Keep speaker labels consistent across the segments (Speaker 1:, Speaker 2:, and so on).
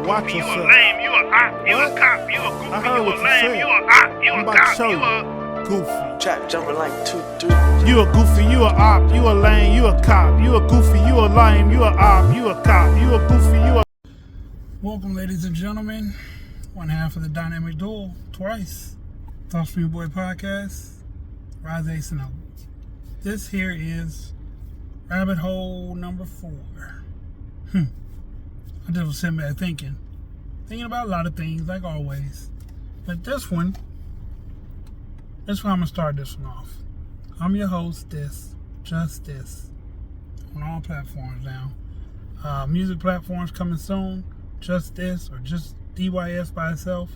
Speaker 1: Watch
Speaker 2: goofy, you a
Speaker 1: yourself.
Speaker 2: lame, you a op, you a
Speaker 1: What?
Speaker 2: cop, you a
Speaker 1: I
Speaker 2: goofy,
Speaker 1: heard
Speaker 2: you
Speaker 1: what
Speaker 2: a
Speaker 1: you
Speaker 2: lame,
Speaker 1: said.
Speaker 2: you a op, you
Speaker 1: I'm
Speaker 2: a
Speaker 1: about to
Speaker 2: cop,
Speaker 1: show
Speaker 2: you
Speaker 1: you.
Speaker 2: a...
Speaker 1: Goofy.
Speaker 3: Trap jumping like 2-3.
Speaker 1: You a goofy, you a op, you a lame, you a cop. You a goofy, you a lame, you a op, you a cop. You a goofy, you a...
Speaker 4: Welcome, ladies and gentlemen. One half of the Dynamic Duel, twice. Thoughts from Your Boy podcast, Rise Ace and Oak. This here is rabbit hole number 4. I just was sitting back thinking about a lot of things, like always. But this one I'm gonna start this one off. I'm your host, Just This, on all platforms now. Music platforms coming soon. Just This, or just DYS by itself.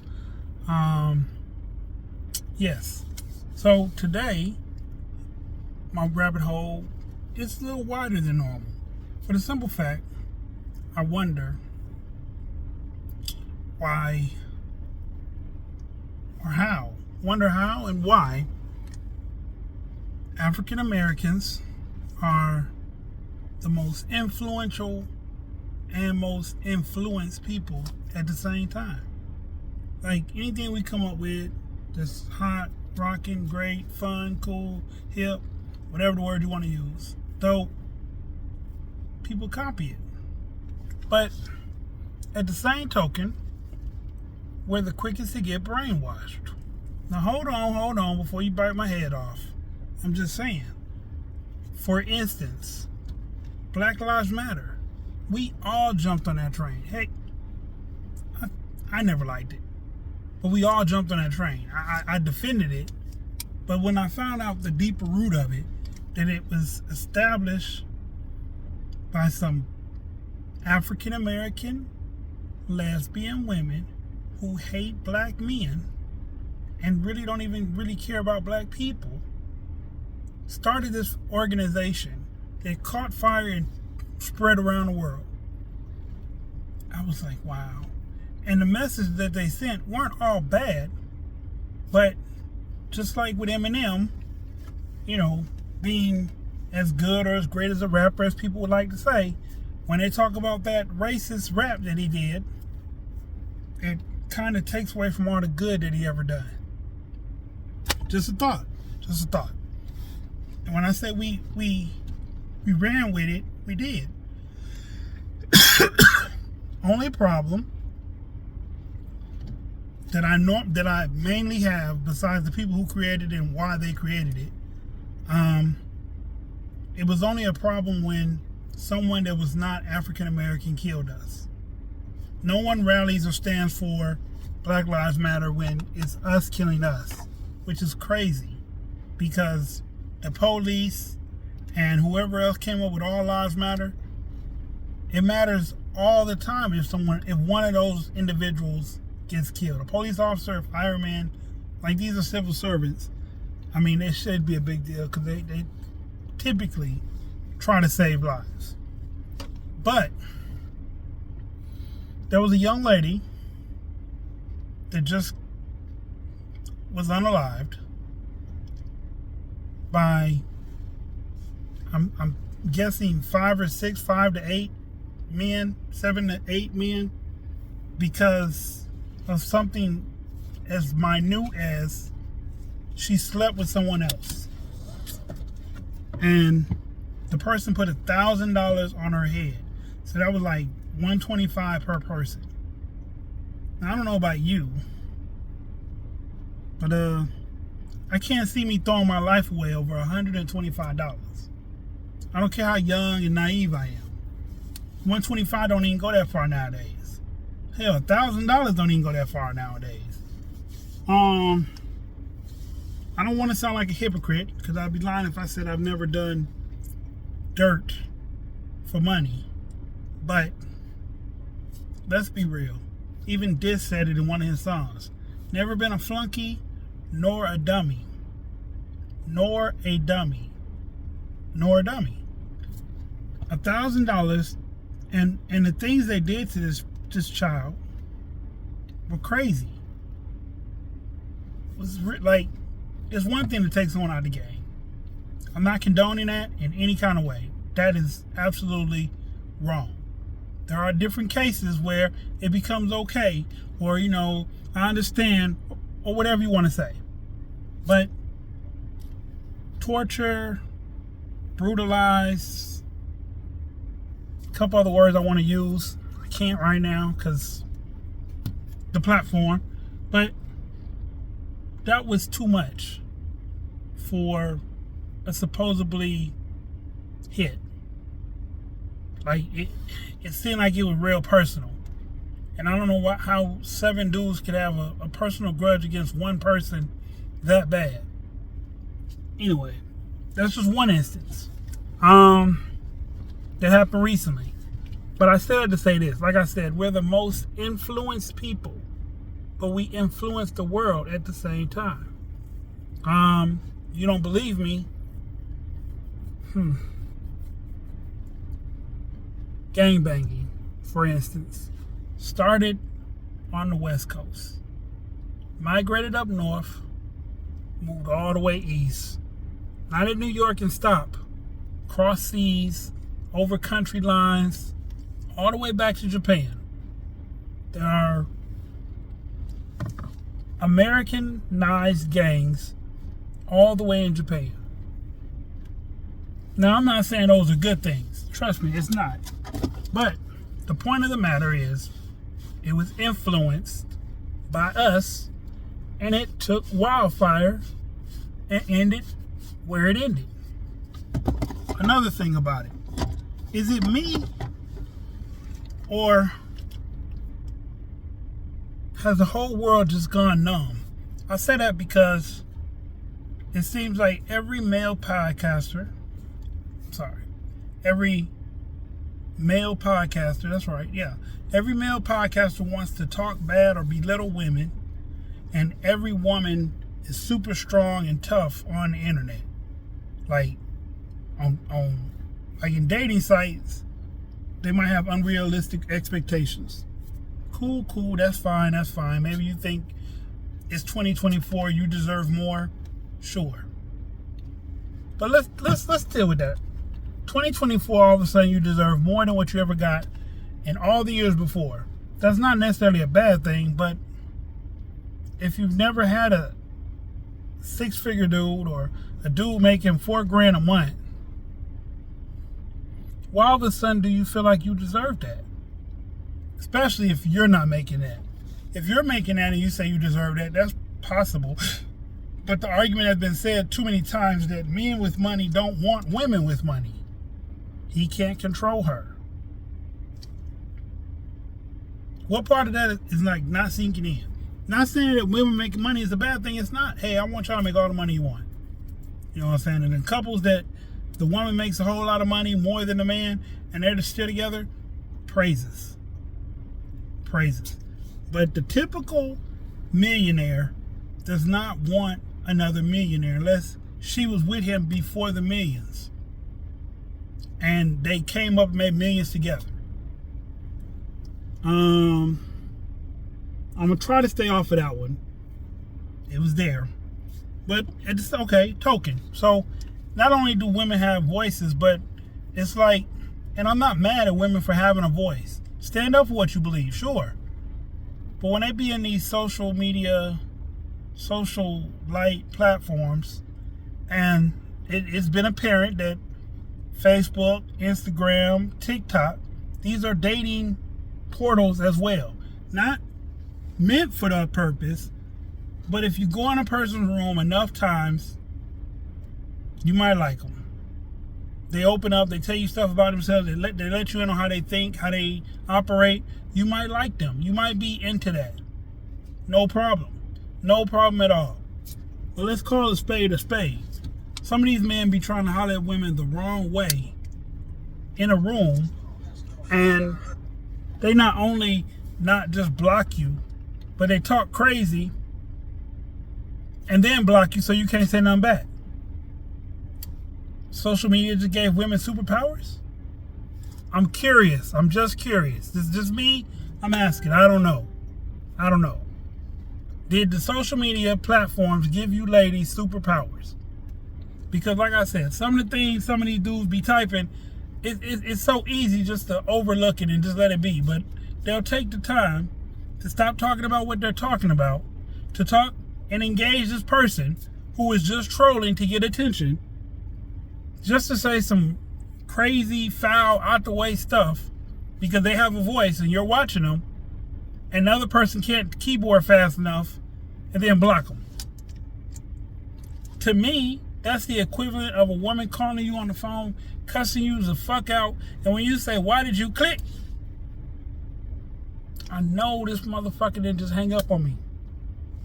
Speaker 4: Yes. So today, my rabbit hole is a little wider than normal. For the simple fact, I wonder why or how. Wonder how and why African Americans are the most influential and most influenced people at the same time. Like anything we come up with that's hot, rocking, great, fun, cool, hip, whatever the word you want to use, dope, people copy it. But at the same token, we're the quickest to get brainwashed. Now hold on before you bite my head off. I'm just saying. For instance, Black Lives Matter. We all jumped on that train. Heck, I never liked it. But we all jumped on that train. I defended it. But when I found out the deeper root of it, that it was established by some African American lesbian women who hate black men and really don't even really care about black people, started this organization that caught fire and spread around the world. I was like, wow. And the message that they sent weren't all bad, but just like with Eminem, you know, being as good or as great as a rapper as people would like to say, when they talk about that racist rap that he did, it kind of takes away from all the good that he ever done. Just a thought. And when I say we ran with it, we did. Only problem that I mainly have, besides the people who created it and why they created it, it was only a problem when someone that was not African American killed us. No one rallies or stands for Black Lives Matter when it's us killing us, which is crazy, because the police and whoever else came up with All Lives Matter, it matters all the time if one of those individuals gets killed. A police officer, a fireman, like these are civil servants. I mean, it should be a big deal because they typically try to save lives. But there was a young lady that just was unalived by, I'm guessing 5 to 8 men, 7 to 8 men, because of something as minute as she slept with someone else. And the person put $1,000 on her head. So that was like $125 per person. Now, I don't know about you, but I can't see me throwing my life away over $125. I don't care how young and naive I am. $125 don't even go that far nowadays. Hell, $1,000 don't even go that far nowadays. I don't want to sound like a hypocrite, because I'd be lying if I said I've never done dirt for money. But let's be real. Even Diss said it in one of his songs. Never been a flunky, nor a dummy. Nor a dummy. Nor a dummy. $1,000, and the things they did to this child were crazy. It was like, it's one thing to take someone out of the game. I'm not condoning that in any kind of way. That is absolutely wrong. There are different cases where it becomes okay, or, I understand, or whatever you want to say. But torture, brutalize, a couple other words I want to use. I can't right now because the platform. But that was too much for a supposedly hit. Like, it seemed like it was real personal. And I don't know how 7 dudes could have a personal grudge against one person that bad. Anyway, that's just one instance that happened recently. But I still had to say this. Like I said, we're the most influenced people, but we influence the world at the same time. You don't believe me? Gangbanging, for instance, started on the West Coast, migrated up north, moved all the way east, not in New York and stop, cross seas, over country lines, all the way back to Japan. There are Americanized gangs all the way in Japan. Now, I'm not saying those are good things. Trust me, it's not. But the point of the matter is, it was influenced by us, and it took wildfire and ended where it ended. Another thing about it, is it me, or has the whole world just gone numb? I say that because it seems like every male podcaster, every male podcaster wants to talk bad or belittle women, and every woman is super strong and tough on the internet. Like like in dating sites, they might have unrealistic expectations. Cool, that's fine. Maybe you think it's 2024, you deserve more. Sure. But let's deal with that. 2024, all of a sudden you deserve more than what you ever got in all the years before. That's not necessarily a bad thing, but if you've never had a 6-figure dude or a dude making $4,000 a month, why all of a sudden do you feel like you deserve that? Especially if you're not making that. If you're making that and you say you deserve that, that's possible. But the argument has been said too many times that men with money don't want women with money. He can't control her. What part of that is like not sinking in? Not saying that women making money is a bad thing. It's not. Hey, I want y'all to make all the money you want. You know what I'm saying? And in couples that the woman makes a whole lot of money, more than the man, and they're still together, praises. But the typical millionaire does not want another millionaire unless she was with him before the millions and they came up and made millions together. I'm gonna try to stay off of that one. It was there, but it's okay. Token. So not only do women have voices, but it's like, and I'm not mad at women for having a voice. Stand up for what you believe, sure. But when they be in these social media, social light platforms, and it's been apparent that Facebook, Instagram, TikTok, these are dating portals as well. Not meant for that purpose, but if you go in a person's room enough times, you might like them. They open up, they tell you stuff about themselves, they let you in on how they think, how they operate. You might like them. You might be into that. No problem. No problem at all. But let's call a spade a spade. Some of these men be trying to holler at women the wrong way in a room, and they not only not just block you, but they talk crazy and then block you so you can't say nothing back. Social media just gave women superpowers? I'm curious. I'm just curious. This is just me. I'm asking. I don't know. Did the social media platforms give you ladies superpowers? Because like I said, some of the things some of these dudes be typing, It's so easy just to overlook it and just let it be. But they'll take the time to stop talking about what they're talking about, to talk and engage this person who is just trolling to get attention, just to say some crazy, foul, out the way stuff because they have a voice and you're watching them, and the other person can't keyboard fast enough, and then block them. To me, that's the equivalent of a woman calling you on the phone, cussing you the fuck out, and when you say, "Why did you click?" I know this motherfucker didn't just hang up on me.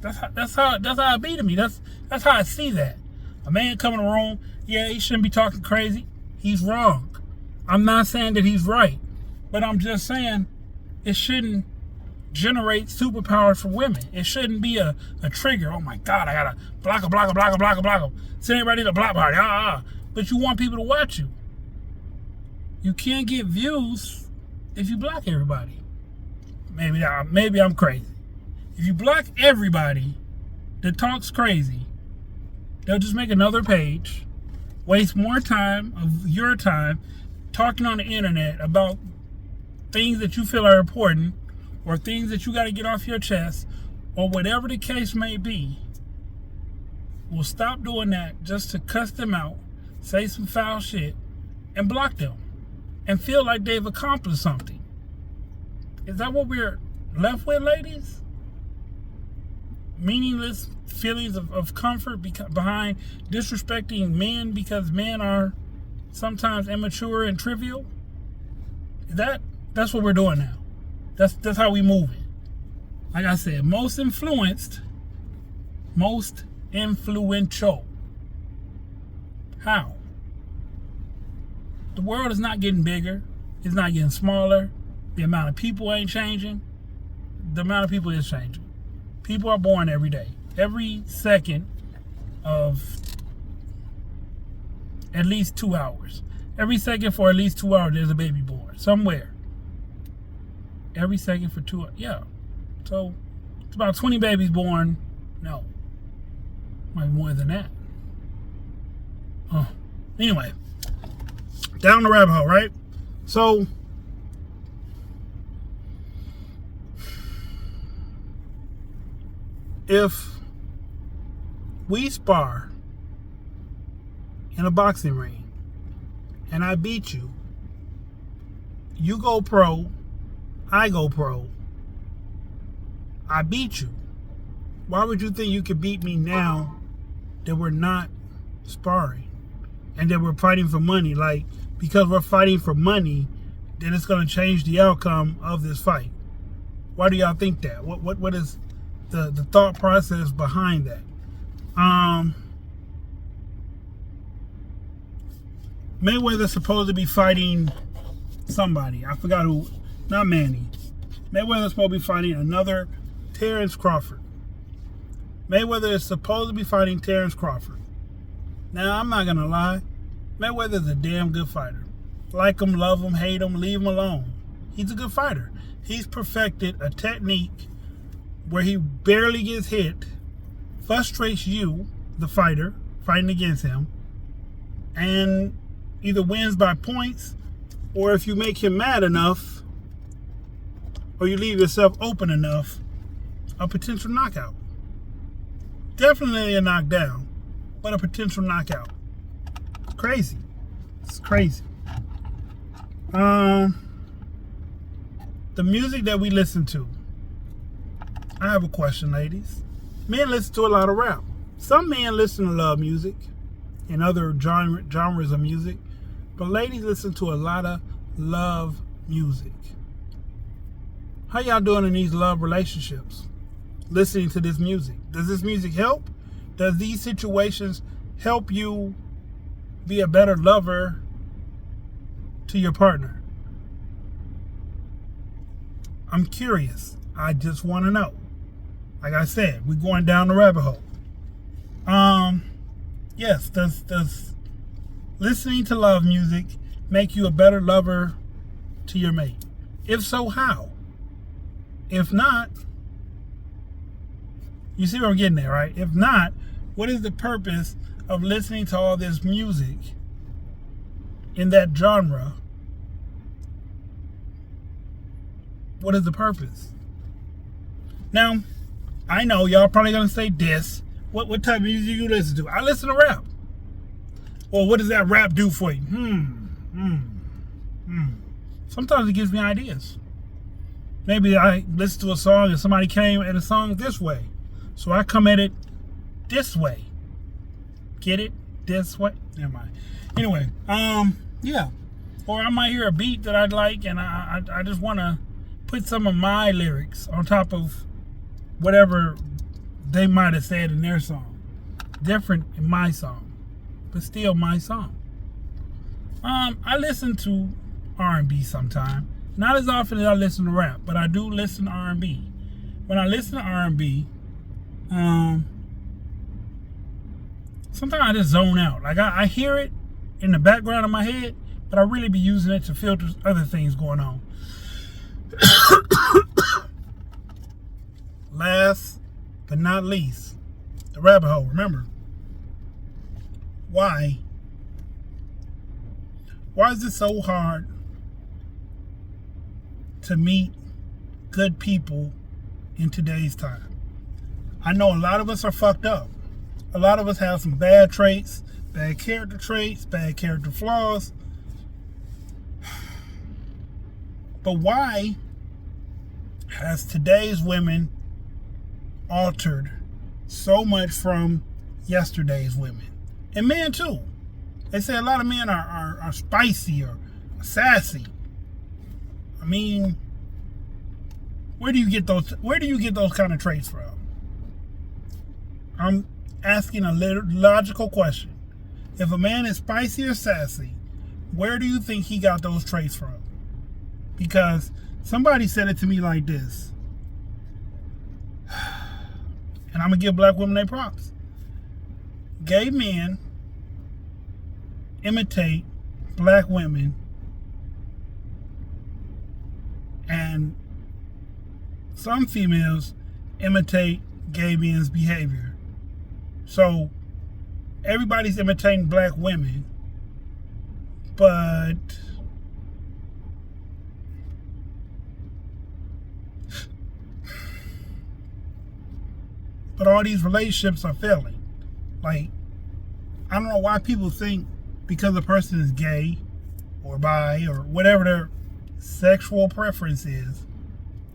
Speaker 4: That's how it be to me. That's how I see that. A man come in the room, yeah, he shouldn't be talking crazy. He's wrong. I'm not saying that he's right, but I'm just saying it shouldn't generate superpowers for women. It shouldn't be a trigger. Oh my God, I gotta block him. Send everybody to block party. But you want people to watch you. You can't get views if you block everybody. Maybe I'm crazy. If you block everybody that talks crazy, they'll just make another page, waste more time of your time talking on the internet about things that you feel are important, or things that you got to get off your chest, or whatever the case may be. Will stop doing that just to cuss them out, say some foul shit, and block them, and feel like they've accomplished something. Is that what we're left with, ladies? Meaningless feelings of comfort behind disrespecting men because men are sometimes immature and trivial? That's what we're doing now. That's how we move it. Like I said, most influential. How? The world is not getting bigger. It's not getting smaller. The amount of people ain't changing. The amount of people is changing. People are born every day. Every second of at least 2 hours. Every second for at least 2 hours, there's a baby born somewhere. Every second for 2 hours. Yeah. So it's about 20 babies born. No. Might be more than that. Anyway. Down the rabbit hole, right? So if we spar in a boxing ring and I beat you, you go pro, I go pro, I beat you. Why would you think you could beat me now that we're not sparring and that we're fighting for money? Like, because we're fighting for money, then it's going to change the outcome of this fight. Why do y'all think that? What is the thought process behind that? Mayweather's supposed to be fighting somebody. I forgot who. Not Manny. Mayweather's supposed to be fighting another Terrence Crawford. Mayweather is supposed to be fighting Terrence Crawford. Now, I'm not going to lie. Mayweather's a damn good fighter. Like him, love him, hate him, leave him alone. He's a good fighter. He's perfected a technique where he barely gets hit, frustrates you, the fighter, fighting against him, and either wins by points, or if you make him mad enough, or you leave yourself open enough, a potential knockout. Definitely a knockdown, but a potential knockout. Crazy. It's crazy. The music that we listen to. I have a question, ladies. Men listen to a lot of rap. Some men listen to love music and other genres of music, but ladies listen to a lot of love music. How y'all doing in these love relationships? Listening to this music. Does this music help? Does these situations help you be a better lover to your partner? I'm curious. I just want to know. Like I said, we're going down the rabbit hole. Yes, does listening to love music make you a better lover to your mate? If so, how? If not, you see where I'm getting at, right? If not, what is the purpose of listening to all this music in that genre What is the purpose? Now, I know y'all probably gonna say this. What type of music do you listen to? I listen to rap. Well, what does that rap do for you? Sometimes it gives me ideas. Maybe I listen to a song and somebody came at a song this way. So I come at it this way. Get it? This way? Never mind. Anyway, yeah. Or I might hear a beat that I'd like and I just want to put some of my lyrics on top of whatever they might have said in their song. Different in my song, but still my song. I listen to R&B sometimes. Not as often as I listen to rap, but I do listen to R&B. When I listen to R&B, sometimes I just zone out. Like I hear it in the background of my head, but I really be using it to filter other things going on. Last but not least, the rabbit hole. Remember, why is it so hard to meet good people in today's time? I know a lot of us are fucked up. A lot of us have some bad traits, bad character traits, bad character flaws. But why has today's women altered so much from yesterday's women? And men too. They say a lot of men are spicy or sassy. I mean, where do you get those kind of traits from? I'm asking a logical question. If a man is spicy or sassy, where do you think he got those traits from? Because somebody said it to me like this, and I'm gonna give black women their props. Gay men imitate black women, and some females imitate gay men's behavior. So everybody's imitating black women, but all these relationships are failing. Like, I don't know why people think because a person is gay or bi or whatever their sexual preference is,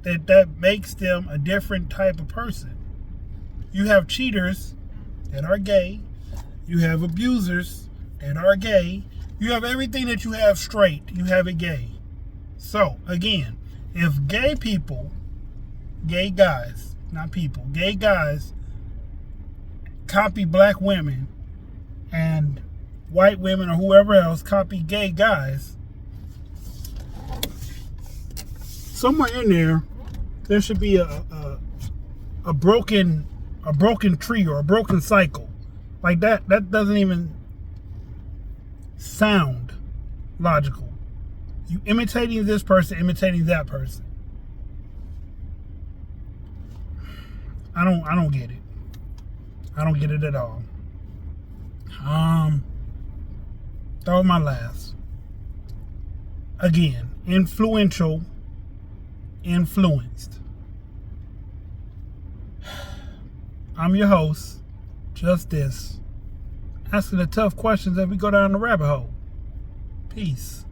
Speaker 4: that makes them a different type of person. You have cheaters that are gay. You have abusers that are gay. You have everything that you have straight, you have it gay. So, again, if gay people, gay guys, not people, gay guys copy black women and white women or whoever else copy gay guys, somewhere in there should be a broken tree or a broken cycle. Like that doesn't even sound logical. You imitating this person, imitating that person. I don't get it. I don't get it at all. That was my last. Again, influential, influenced. I'm your host, Just This, asking the tough questions as we go down the rabbit hole. Peace.